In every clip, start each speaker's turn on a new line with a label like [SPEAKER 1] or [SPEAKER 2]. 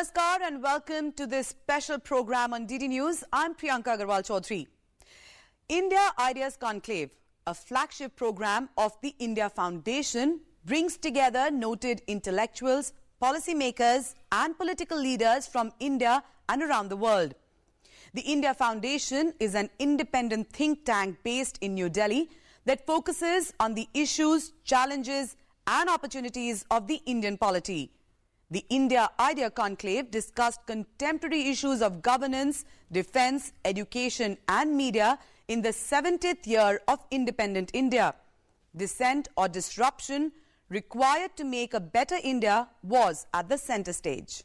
[SPEAKER 1] Namaskar and welcome to this special program on DD News. I'm Priyanka Agarwal Chaudhary. India Ideas Conclave, a flagship program of the India Foundation, brings together noted intellectuals, policymakers and political leaders from India and around the world. The India Foundation is an independent think tank based in New Delhi that focuses on the issues, challenges and opportunities of the Indian polity. The India Idea Conclave discussed contemporary issues of governance, defence, education and media in the 70th year of independent India. Dissent or disruption required to make a better India was at the centre stage.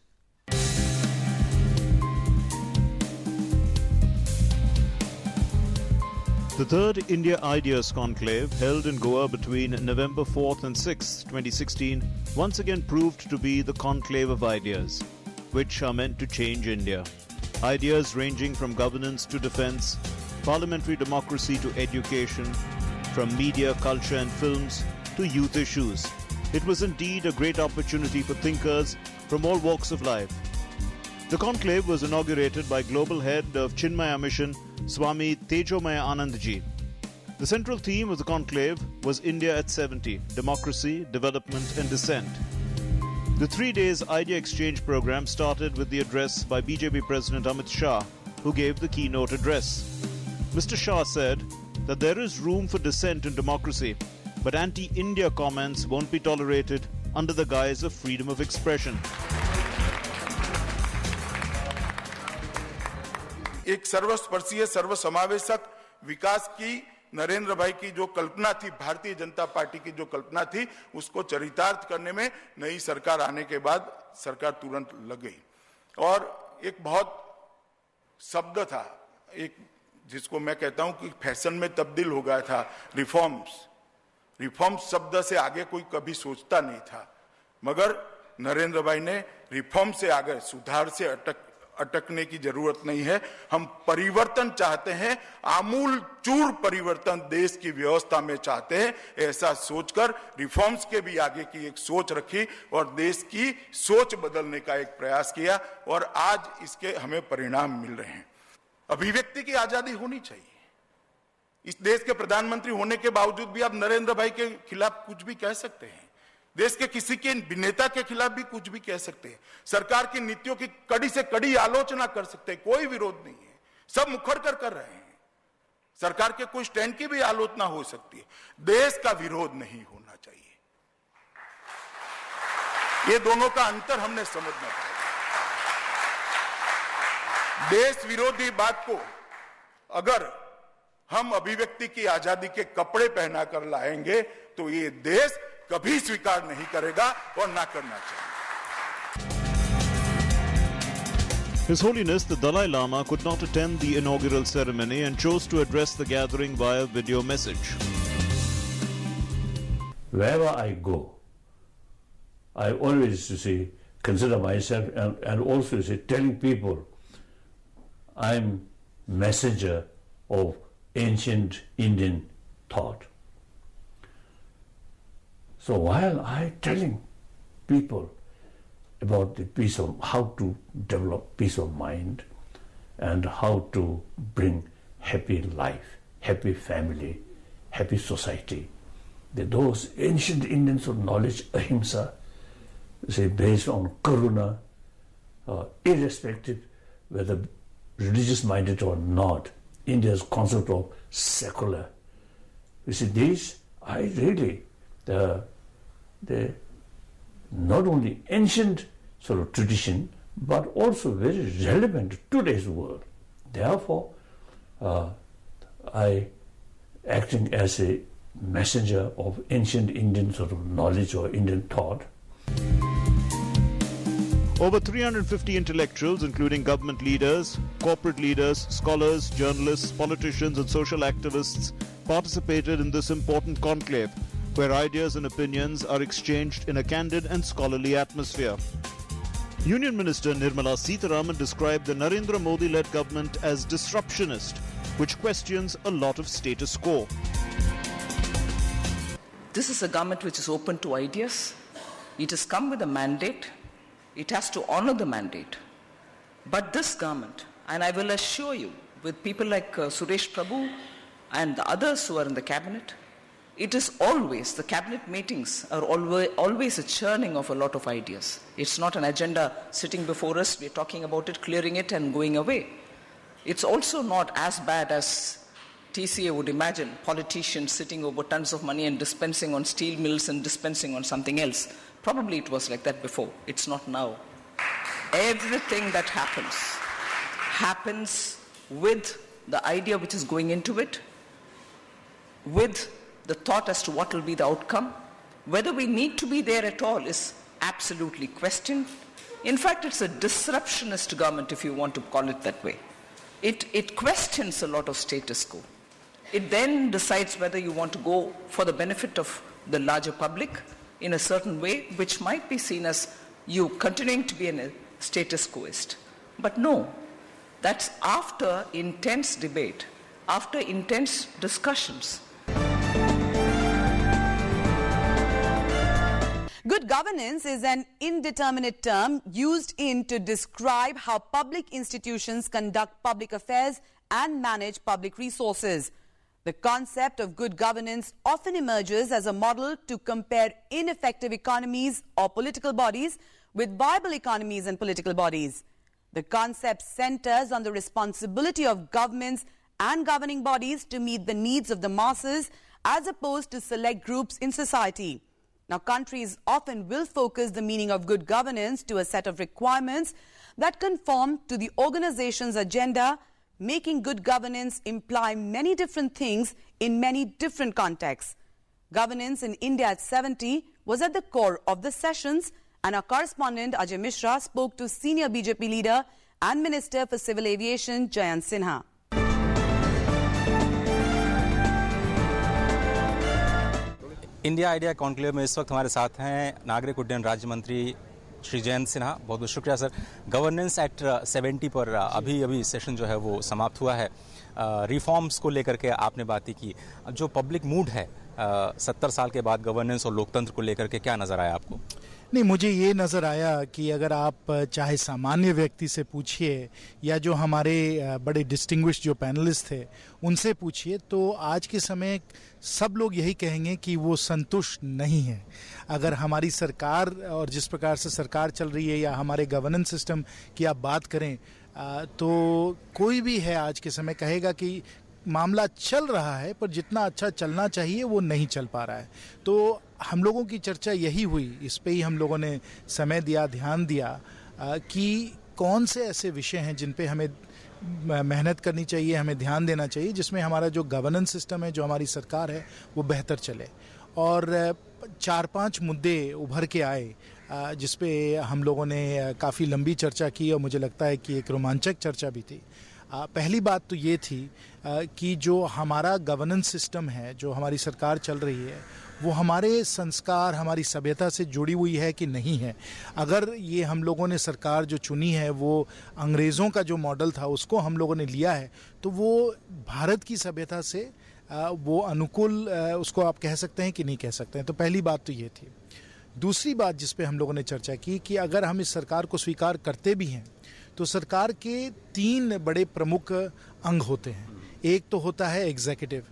[SPEAKER 2] The third India Ideas Conclave, held in Goa between November 4th and 6th, 2016, once again proved to be the conclave of ideas, which are meant to change India. Ideas ranging from governance to defence, parliamentary democracy to education, from media, culture and films to youth issues. It was indeed a great opportunity for thinkers from all walks of life. The conclave was inaugurated by Global Head of Chinmaya Mission, Swami Tejomaya Anandji. The central theme of the conclave was India at 70, Democracy, Development and Dissent. The 3 days idea exchange program started with the address by BJP President Amit Shah, who gave the keynote address. Mr. Shah said that there is room for dissent in democracy, but anti-India comments won't be tolerated under the guise of freedom of expression.
[SPEAKER 3] एक सर्वस्पर्शीय सर्वसमावेशक विकास की नरेंद्र भाई की जो कल्पना थी, Bharatiya Janata party की जो कल्पना थी, उसको चरितार्थ करने में नई सरकार आने के बाद सरकार तुरंत लग गई। और एक बहुत शब्द था, एक जिसको मैं कहता हूं कि फैशन में तब्दील हो गया था, रिफॉर्म्स शब्द से आगे कोई कभी सोचता नहीं था, मगर नरेंद्र भाई ने रिफॉर्म से आगे, सुधार से अटकने की जरूरत नहीं है। हम परिवर्तन चाहते हैं, आमूल चूर परिवर्तन देश की व्यवस्था में चाहते हैं। ऐसा सोचकर रिफॉर्म्स के भी आगे की एक सोच रखी और देश की सोच बदलने का एक प्रयास किया और आज इसके हमें परिणाम मिल रहे हैं। अभिव्यक्ति की आजादी होनी चाहिए। इस देश के प्रधानमंत्री होने के बावजूद भी आप नरेंद्र भाई के खिलाफ कुछ भी कह सकते हैं, देश के किसी के नेता के खिलाफ भी कुछ भी कह सकते हैं, सरकार की नीतियों की कड़ी से कड़ी आलोचना कर सकते हैं, कोई विरोध नहीं है, सब मुखर कर रहे हैं। सरकार के कोई स्टैंड की भी आलोचना हो सकती है, देश का विरोध नहीं होना चाहिए। ये दोनों का अंतर हमने समझना चाहिए। देश विरोधी बात को अगर हम अभिव्यक्ति की आजादी के कपड़े पहनाकर लाएंगे तो ये देश कभी स्वीकार नहीं करेगा और ना करना चाहिए।
[SPEAKER 2] His Holiness the Dalai Lama could not attend the inaugural ceremony and chose to address the gathering via video message.
[SPEAKER 4] Wherever I go, I always consider myself and also telling people I'm messenger of ancient Indian thought. So while I telling people about the peace of, how to develop peace of mind and how to bring happy life, happy family, happy society, those ancient Indian sort of knowledge, ahimsa, based on karuna, irrespective whether religious minded or not, India's concept of secular. You see, these I really the not only ancient sort of tradition, but also very relevant to today's world. Therefore, I acting as a messenger of ancient Indian sort of knowledge or Indian thought.
[SPEAKER 2] Over 350 intellectuals, including government leaders, corporate leaders, scholars, journalists, politicians and social activists, participated in this important conclave, where ideas and opinions are exchanged in a candid and scholarly atmosphere. Union Minister Nirmala Sitharaman described the Narendra Modi-led government as disruptionist, which questions a lot of status quo.
[SPEAKER 5] This is a government which is open to ideas. It has come with a mandate. It has to honor the mandate. But this government, and I will assure you, with people like Suresh Prabhu and the others who are in the cabinet, it is always, the cabinet meetings are always a churning of a lot of ideas. It's not an agenda sitting before us, we're talking about it, clearing it and going away. It's also not as bad as TCA would imagine, politicians sitting over tons of money and dispensing on steel mills and dispensing on something else. Probably it was like that before. It's not now. Everything that happens with the idea which is going into it, with the thought as to what will be the outcome. Whether we need to be there at all is absolutely questioned. In fact, it's a disruptionist government, if you want to call it that way. It questions a lot of status quo. It then decides whether you want to go for the benefit of the larger public in a certain way, which might be seen as you continuing to be a status quoist. But no, that's after intense debate, after intense discussions.
[SPEAKER 1] Good governance is an indeterminate term used to describe how public institutions conduct public affairs and manage public resources. The concept of good governance often emerges as a model to compare ineffective economies or political bodies with viable economies and political bodies. The concept centers on the responsibility of governments and governing bodies to meet the needs of the masses as opposed to select groups in society. Now, countries often will focus the meaning of good governance to a set of requirements that conform to the organization's agenda, making good governance imply many different things in many different contexts. Governance in India at 70 was at the core of the sessions, and our correspondent Ajay Mishra spoke to senior BJP leader and Minister for Civil Aviation Jayant Sinha.
[SPEAKER 6] India idea conclave में इस वक्त हमारे साथ हैं नागरिक उड्डयन राज्य मंत्री श्री जयंत सिन्हा। बहुत बहुत शुक्रिया सर। गवर्नेंस एक्ट 70 पर अभी सेशन जो है वो समाप्त हुआ है। रिफॉर्म्स को लेकर के आपने बातें की। जो पब्लिक मूड है 70 साल के बाद गवर्नेंस और लोकतंत्र को लेकर के क्या नज़र आया आपको?
[SPEAKER 7] नहीं, मुझे ये नज़र आया कि अगर आप चाहे सामान्य व्यक्ति से पूछिए या जो हमारे बड़े डिस्टिंग्विश्ड जो पैनलिस्ट थे उनसे पूछिए, तो आज के समय सब लोग यही कहेंगे कि वो संतुष्ट नहीं है। अगर हमारी सरकार और जिस प्रकार से सरकार चल रही है या हमारे गवर्नेंस सिस्टम की आप बात करें तो कोई भी है आज के समय कहेगा कि मामला चल रहा है पर जितना अच्छा चलना चाहिए वो नहीं चल पा रहा है। तो हम लोगों की चर्चा यही हुई, इस पे ही हम लोगों ने समय दिया, ध्यान दिया कि कौन से ऐसे विषय हैं जिन पे हमें मेहनत करनी चाहिए, हमें ध्यान देना चाहिए, जिसमें हमारा जो गवर्नेंस सिस्टम है, जो हमारी सरकार है, वो बेहतर चले। और 4-5 मुद्दे उभर के आए जिस पे हम लोगों ने काफ़ी लंबी चर्चा की और मुझे लगता है कि एक रोमांचक चर्चा भी थी। पहली बात तो ये थी कि जो हमारा गवर्नेंस सिस्टम है, जो हमारी सरकार चल रही है, वो हमारे संस्कार, हमारी सभ्यता से जुड़ी हुई है कि नहीं है। अगर ये हम लोगों ने सरकार जो चुनी है वो अंग्रेज़ों का जो मॉडल था उसको हम लोगों ने लिया है, तो वो भारत की सभ्यता से वो अनुकूल उसको आप कह सकते हैं कि नहीं कह सकते हैं। तो पहली बात तो ये थी। दूसरी बात जिस पे हम लोगों ने चर्चा की कि अगर हम इस सरकार को स्वीकार करते भी हैं तो सरकार के 3 बड़े प्रमुख अंग होते हैं। एक तो होता है एग्जीक्यूटिव,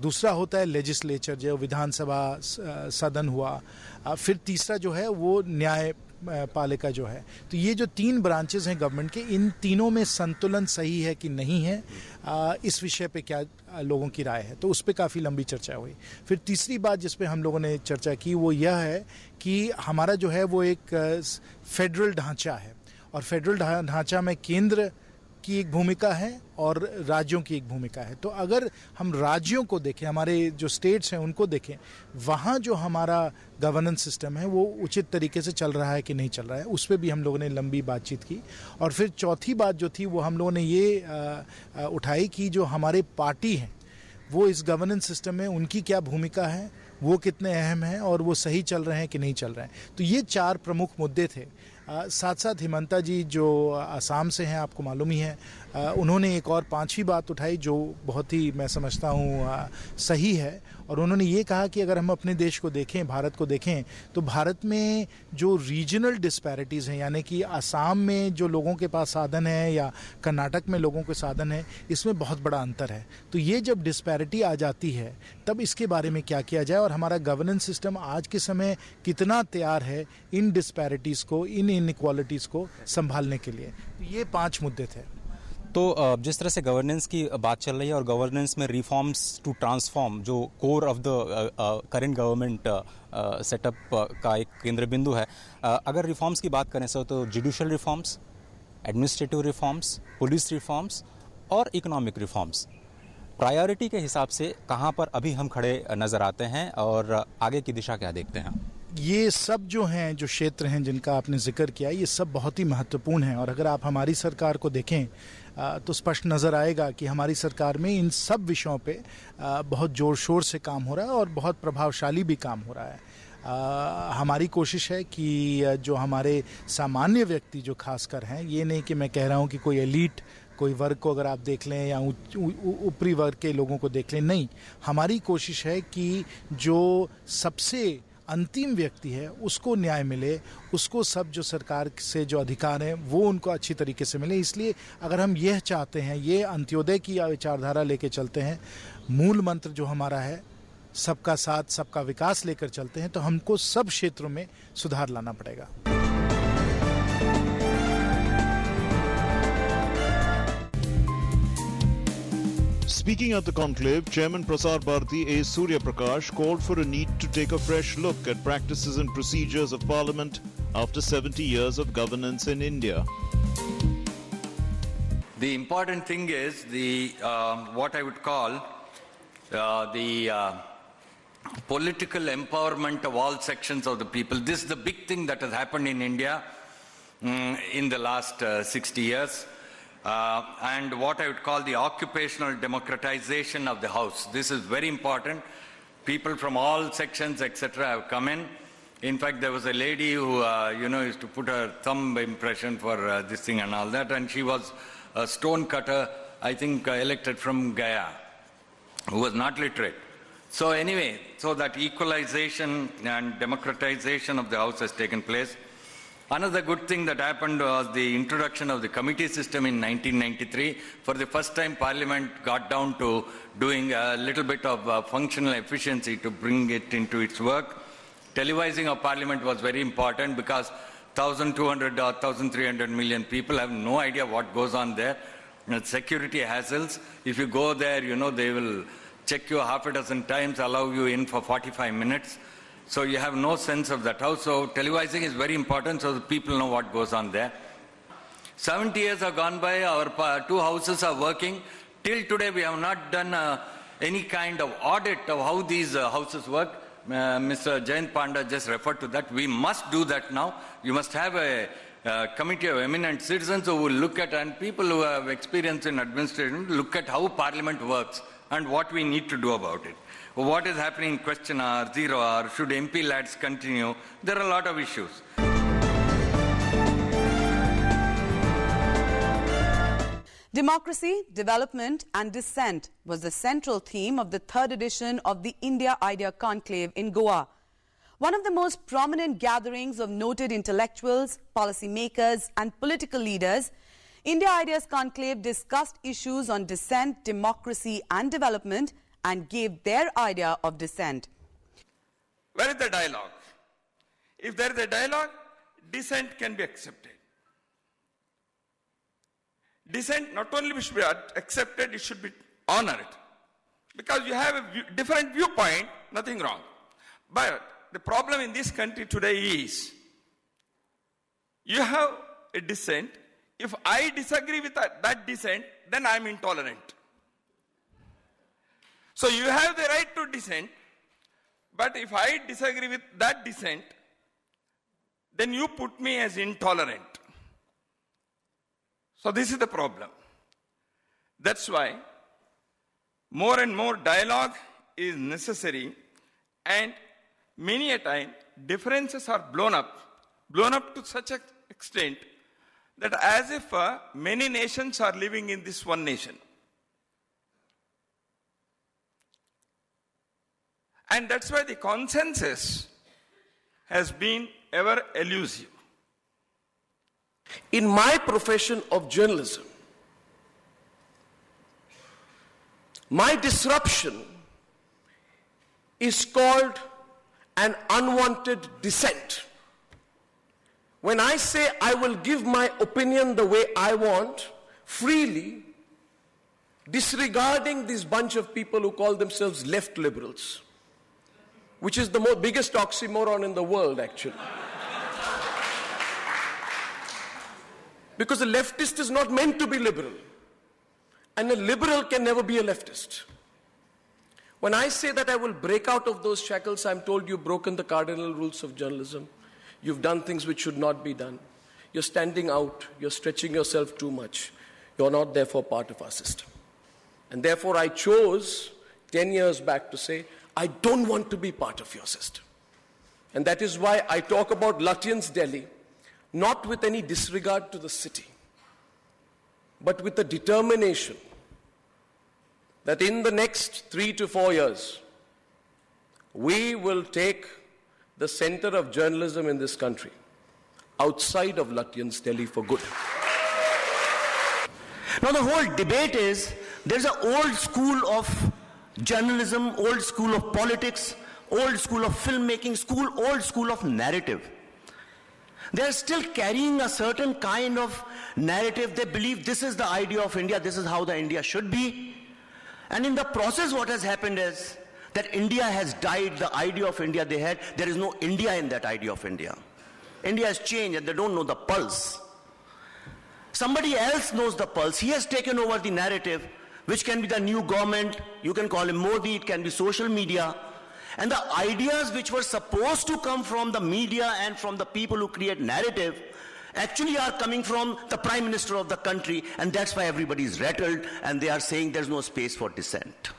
[SPEAKER 7] दूसरा होता है लेजिस्लेचर जो विधानसभा सदन हुआ, फिर तीसरा जो है वो न्यायपालिका जो है। तो ये जो 3 ब्रांचेस हैं गवर्नमेंट के, इन तीनों में संतुलन सही है कि नहीं है, इस विषय पे क्या लोगों की राय है, तो उस पर काफ़ी लंबी चर्चा हुई। फिर तीसरी बात जिस पे हम लोगों ने चर्चा की वो यह है कि हमारा जो है वो एक फेडरल ढांचा है और फेडरल ढांचा में केंद्र की एक भूमिका है और राज्यों की एक भूमिका है। तो अगर हम राज्यों को देखें, हमारे जो स्टेट्स हैं उनको देखें, वहाँ जो हमारा गवर्नेंस सिस्टम है वो उचित तरीके से चल रहा है कि नहीं चल रहा है, उस पर भी हम लोगों ने लंबी बातचीत की। और फिर चौथी बात जो थी वो हम लोगों ने ये उठाई कि जो हमारे पार्टी हैं वो इस गवर्नेंस सिस्टम में उनकी क्या भूमिका है, वो कितने अहम हैं और वो सही चल रहे हैं कि नहीं चल रहे हैं। तो ये 4 प्रमुख मुद्दे थे साथ साथ हिमंता जी जो असम से हैं, आपको मालूम ही है, उन्होंने एक और पांचवी बात उठाई जो बहुत ही मैं समझता हूँ सही है, और उन्होंने ये कहा कि अगर हम अपने देश को देखें, भारत को देखें, तो भारत में जो रीजनल डिस्पैरिटीज़ हैं, यानी कि असम में जो लोगों के पास साधन है या कर्नाटक में लोगों के साधन है, इसमें बहुत बड़ा अंतर है। तो ये जब डिस्पैरिटी आ जाती है तब इसके बारे में क्या किया जाए, और हमारा गवर्नेंस सिस्टम आज के समय कितना तैयार है इन डिस्पैरिटीज़ को, इन इनइक्वालिटीज़ को संभालने के लिए। तो ये 5 मुद्दे थे।
[SPEAKER 6] तो जिस तरह से गवर्नेंस की बात चल रही है और गवर्नेंस में रिफॉर्म्स टू ट्रांसफॉर्म जो core of the current government setup का एक केंद्र बिंदु है, अगर रिफॉर्म्स की बात करें तो judicial reforms, administrative reforms, police reforms और इकोनॉमिक रिफॉर्म्स, प्रायोरिटी के हिसाब से कहाँ पर अभी हम खड़े नज़र आते हैं और आगे की दिशा क्या देखते हैं?
[SPEAKER 7] ये सब जो हैं, जो क्षेत्र हैं जिनका आपने जिक्र किया, ये सब बहुत ही महत्वपूर्ण हैं, और अगर आप हमारी सरकार को देखें तो स्पष्ट नज़र आएगा कि हमारी सरकार में इन सब विषयों पे बहुत ज़ोर शोर से काम हो रहा है और बहुत प्रभावशाली भी काम हो रहा है। हमारी कोशिश है कि जो हमारे सामान्य व्यक्ति जो खासकर हैं, ये नहीं कि मैं कह रहा हूँ कि कोई एलीट कोई वर्ग को अगर आप देख लें या ऊपरी वर्ग के लोगों को देख लें, नहीं, हमारी कोशिश है कि जो सबसे अंतिम व्यक्ति है उसको न्याय मिले, उसको सब जो सरकार से जो अधिकार हैं वो उनको अच्छी तरीके से मिले। इसलिए अगर हम यह चाहते हैं, ये अंत्योदय की विचारधारा लेके चलते हैं, मूल मंत्र जो हमारा है सबका साथ सबका विकास लेकर चलते हैं, तो हमको सब क्षेत्रों में सुधार लाना पड़ेगा।
[SPEAKER 2] Speaking at the conclave, Chairman Prasar Bharati A. Surya Prakash called for a need to take a fresh look at practices and procedures of Parliament after 70 years of governance in India.
[SPEAKER 8] The important thing is the what I would call the political empowerment of all sections of the people. This is the big thing that has happened in India in the last 60 years. And what I would call the occupational democratization of the House. This is very important. People from all sections, etc., have come in. In fact, there was a lady who, used to put her thumb impression for this thing and all that, and she was a stone cutter, I think, elected from Gaya, who was not literate. So anyway, so that equalization and democratization of the House has taken place. Another good thing that happened was the introduction of the committee system in 1993. For the first time, Parliament got down to doing a little bit of functional efficiency to bring it into its work. Televising of Parliament was very important because 1,200 or 1,300 million people have no idea what goes on there. Security hassles. If you go there, they will check you half a dozen times, allow you in for 45 minutes. So you have no sense of that house. So televising is very important so that people know what goes on there. 70 years have gone by, our 2 houses are working. Till today we have not done any kind of audit of how these houses work. Mr. Jayant Panda just referred to that. We must do that now. You must have a committee of eminent citizens who will look at, and people who have experience in administration, look at how Parliament works and what we need to do about it. What is happening in question hour, 0 hour, should MP lads continue? There are a lot of issues.
[SPEAKER 1] Democracy, development and dissent was the central theme of the 3rd edition of the India Idea Conclave in Goa. One of the most prominent gatherings of noted intellectuals, policymakers and political leaders, India Ideas Conclave discussed issues on dissent, democracy and development and gave their idea of dissent.
[SPEAKER 3] Where is the dialogue? If there is a dialogue, dissent can be accepted. Dissent not only should be accepted, it should be honored. Because you have a different viewpoint, nothing wrong. But the problem in this country today is, you have a dissent. If I disagree with that dissent, then I am intolerant. So you have the right to dissent, but if I disagree with that dissent, then you put me as intolerant. So this is the problem. That's why more and more dialogue is necessary, and many a time differences are blown up to such a
[SPEAKER 9] extent that as if many nations are living in this one nation. And that's why the consensus has been ever elusive.
[SPEAKER 10] In my profession of journalism, my disruption is called an unwanted dissent. When I say I will give my opinion the way I want, freely, disregarding this bunch of people who call themselves left liberals, which is the biggest oxymoron in the world, actually. Because a leftist is not meant to be liberal. And a liberal can never be a leftist. When I say that I will break out of those shackles, I'm told you've broken the cardinal rules of journalism. You've done things which should not be done. You're standing out. You're stretching yourself too much. You're not therefore part of our system. And therefore I chose 10 years back to say, I don't want to be part of your system. And that is why I talk about Lutyens' Delhi, not with any disregard to the city, but with the determination that in the next 3 to 4 years, we will take the center of journalism in this country outside of Lutyens' Delhi for good.
[SPEAKER 11] Now the whole debate is, there's an old school of journalism, old school of politics, old school of filmmaking, old school of narrative. They're still carrying a certain kind of narrative. They believe this is the idea of India, this is how the India should be. And in the process, what has happened is that India has died, the idea of India they had. There is no India in that idea of India. India has changed and they don't know the pulse. Somebody else knows the pulse. He has taken over the narrative, which can be the new government. You can call him Modi, it can be social media. And the ideas which were supposed to come from the media and from the people who create narrative actually are coming from the Prime Minister of the country, and that's why everybody is rattled and they are saying there's no space for dissent.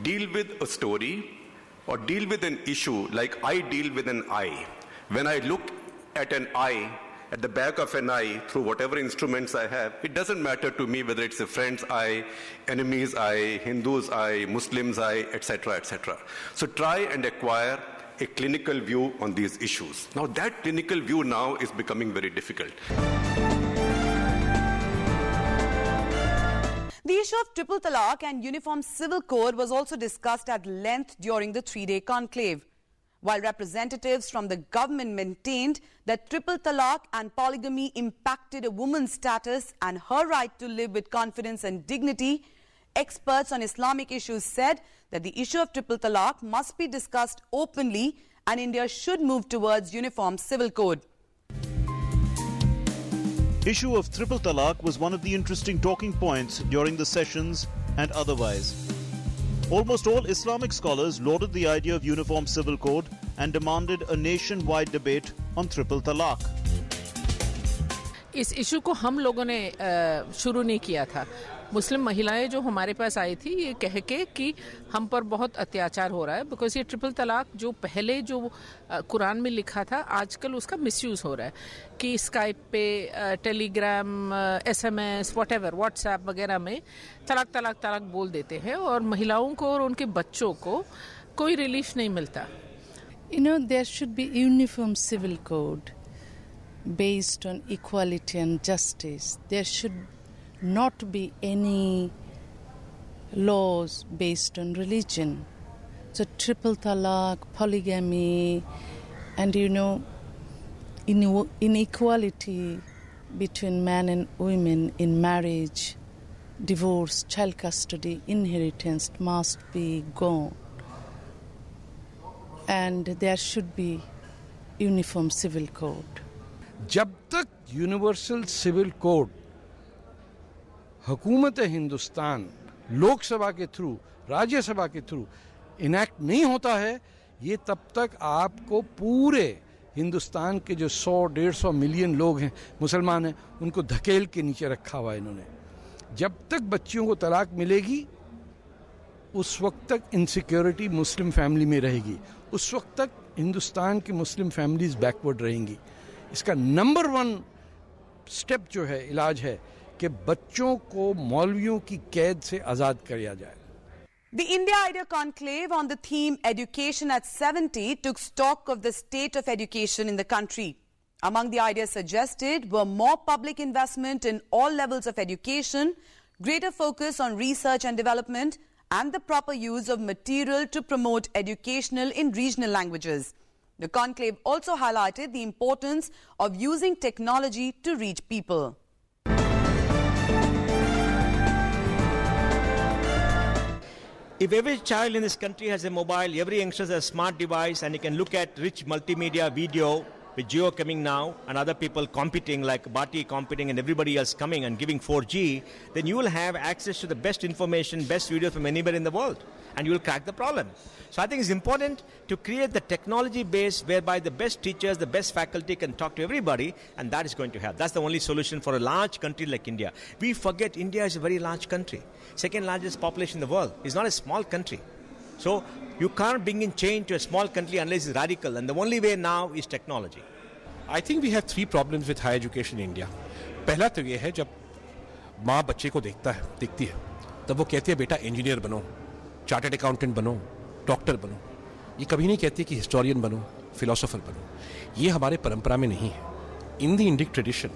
[SPEAKER 12] Deal with a story or deal with an issue like I deal with an eye. When I look at an eye, at the back of an eye, through whatever instruments I have, it doesn't matter to me whether it's a friend's eye, enemy's eye, Hindu's eye, Muslim's eye, etc., etc. So try and acquire a clinical view on these issues. Now that clinical view now is becoming very difficult.
[SPEAKER 1] The issue of triple talaq and uniform civil code was also discussed at length during the 3-day conclave. While representatives from the government maintained that triple talaq and polygamy impacted a woman's status and her right to live with confidence and dignity, experts on Islamic issues said that the issue of triple talaq must be discussed openly and India should move towards uniform civil code.
[SPEAKER 2] Issue of triple talaq was one of the interesting talking points during the sessions and otherwise. Almost all Islamic scholars lauded the idea of uniform civil code and demanded a nationwide debate on triple talaq.
[SPEAKER 13] इस issue को हम लोगों ने शुरू नहीं किया था. मुस्लिम महिलाएं जो हमारे पास आई थी ये कह के कि हम पर बहुत अत्याचार हो रहा है, बिकॉज ये ट्रिपल तलाक जो पहले जो कुरान में लिखा था आजकल उसका मिसयूज़ हो रहा है कि स्काइप पे, टेलीग्राम, SMS, व्हाटएवर, व्हाट्सएप वगैरह में तलाक तलाक तलाक बोल देते हैं और महिलाओं को और उनके बच्चों को कोई रिलीफ नहीं मिलता.
[SPEAKER 14] You know, there should be uniform civil code based on equality and justice. There should not be any laws based on religion. So triple talaq, polygamy, and you know, inequality between men and women in marriage, divorce, child custody, inheritance must be gone. And there should be uniform civil code.
[SPEAKER 15] जब तक universal civil code हुकूमत हिंदुस्तान लोकसभा के through, Rajya Sabha के through enact नहीं होता है, ये तब तक आपको पूरे हिंदुस्तान के जो 100-150 मिलियन लोग हैं, मुसलमान हैं, उनको धकेल के नीचे रखा हुआ है इन्होंने. जब तक बच्चियों को तलाक मिलेगी उस वक्त तक इनसिक्योरिटी मुस्लिम फैमिली में रहेगी, उस वक्त तक हिंदुस्तान की मुस्लिम फैमिलीज बैकवर्ड रहेंगी. इसका नंबर 1 स्टेप जो है, इलाज है कि बच्चों को मौलवियों की कैद से आज़ाद किया जाए।
[SPEAKER 1] The India Idea Conclave on the theme Education at 70 took stock of the state of education in the country. Among the ideas suggested were more public investment in all levels of education, greater focus on research and development, and the proper use of material to promote educational in regional languages. The conclave also highlighted the importance of using technology to reach people.
[SPEAKER 16] If every child in this country has a mobile, every youngster has a smart device, and he can look at rich multimedia video with Jio coming now and other people competing like Bharti competing and everybody else coming and giving 4G, then you will have access to the best information, best videos from anywhere in the world, and you will crack the problem. So I think it's important to create the technology base whereby the best teachers, the best faculty can talk to everybody, and that is going to help. That's the only solution for a large country like India. We forget India is a very large country. Second largest population in the world. It's not a small country. So you can't bring in change to a small country unless it's radical, and the only way now is technology.
[SPEAKER 17] I think we have three problems with higher education in India. पहला तो ये है जब माँ बच्चे को देखती है तब वो कहती है बेटा इंजीनियर बनो, चार्टर्ड अकाउंटेंट बनो, डॉक्टर बनो। ये कभी नहीं कहती कि हिस्टोरियन बनो, फिलोसोफर बनो। ये हमारे परंपरा में नहीं है। इन द इंडियन ट्रेडिशन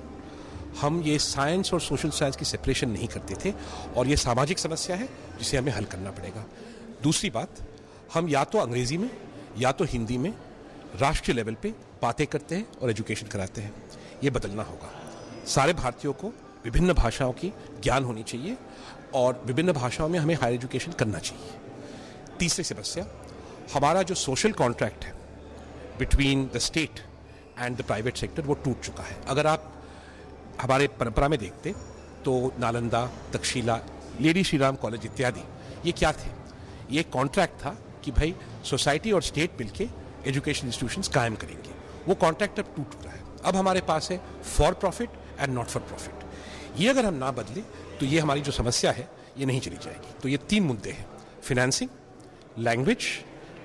[SPEAKER 17] हम ये साइंस और सोशल साइंस की सेपरेशन नहीं करते थे, और ये सामाजिक समस्या है जिसे हमें हल करना पड़ेगा। दूसरी बात, हम या तो अंग्रेजी में या तो हिंदी में राष्ट्रीय लेवल पे बातें करते हैं और एजुकेशन कराते हैं। ये बदलना होगा। सारे भारतीयों को विभिन्न भाषाओं की ज्ञान होनी चाहिए और विभिन्न भाषाओं में हमें हायर एजुकेशन करना चाहिए। तीसरी समस्या, हमारा जो सोशल कॉन्ट्रैक्ट है between the state and the private sector वो टूट चुका है। अगर आप हमारे परंपरा में देखते तो नालंदा, तक्षशिला, लेडी श्री राम कॉलेज इत्यादि ये क्या थे? ये कॉन्ट्रैक्ट था कि भाई सोसाइटी और स्टेट मिलके एजुकेशन इंस्टीट्यूशंस कायम करेंगे। वो कॉन्ट्रैक्ट अब टूट चुका है। अब हमारे पास है for profit and not for profit. ये अगर हम ना बदले तो ये हमारी जो समस्या है ये नहीं चली जाएगी। तो ये तीन मुद्दे हैं: financing, language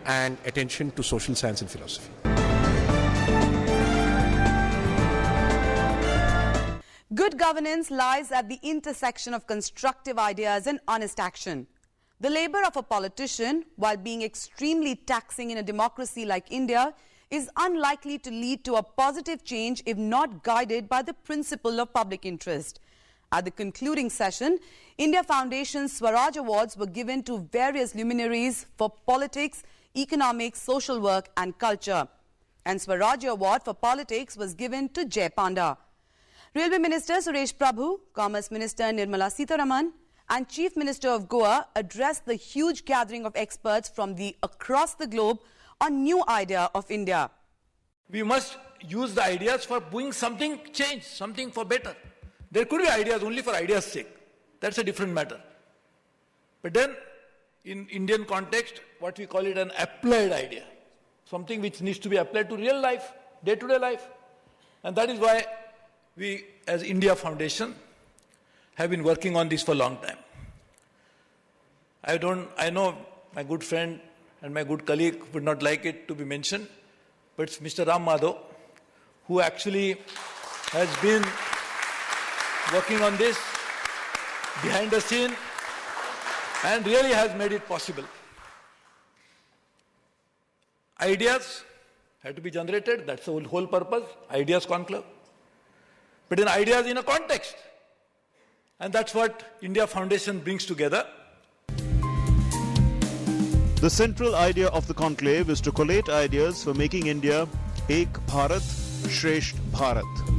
[SPEAKER 17] and attention to social science and philosophy.
[SPEAKER 1] Good governance lies at the intersection of constructive ideas and honest action. The labor of a politician, while being extremely taxing in a democracy like India, is unlikely to lead to a positive change if not guided by the principle of public interest. At the concluding session, India Foundation's Swaraj Awards were given to various luminaries for politics, economics, social work and culture. And Swaraj Award for politics was given to Jay Panda. Railway Minister Suresh Prabhu, Commerce Minister Nirmala Sitharaman and Chief Minister of Goa addressed the huge gathering of experts from across the globe on new idea of India.
[SPEAKER 18] We must use the ideas for doing something change, something for better. There could be ideas only for ideas' sake. That's a different matter. But then, in Indian context, what we call it an applied idea. Something which needs to be applied to real life, day-to-day life. And that is why we, as India Foundation, have been working on this for a long time. I know my good friend and my good colleague would not like it to be mentioned, but it's Mr. Ram Madhav, who actually has been working on this behind the scene and really has made it possible. Ideas have to be generated, that's the whole purpose, Ideas Conclave. But then ideas in a context. And that's what India Foundation brings together.
[SPEAKER 2] The central idea of the conclave is to collate ideas for making India Ek Bharat, Shresht Bharat.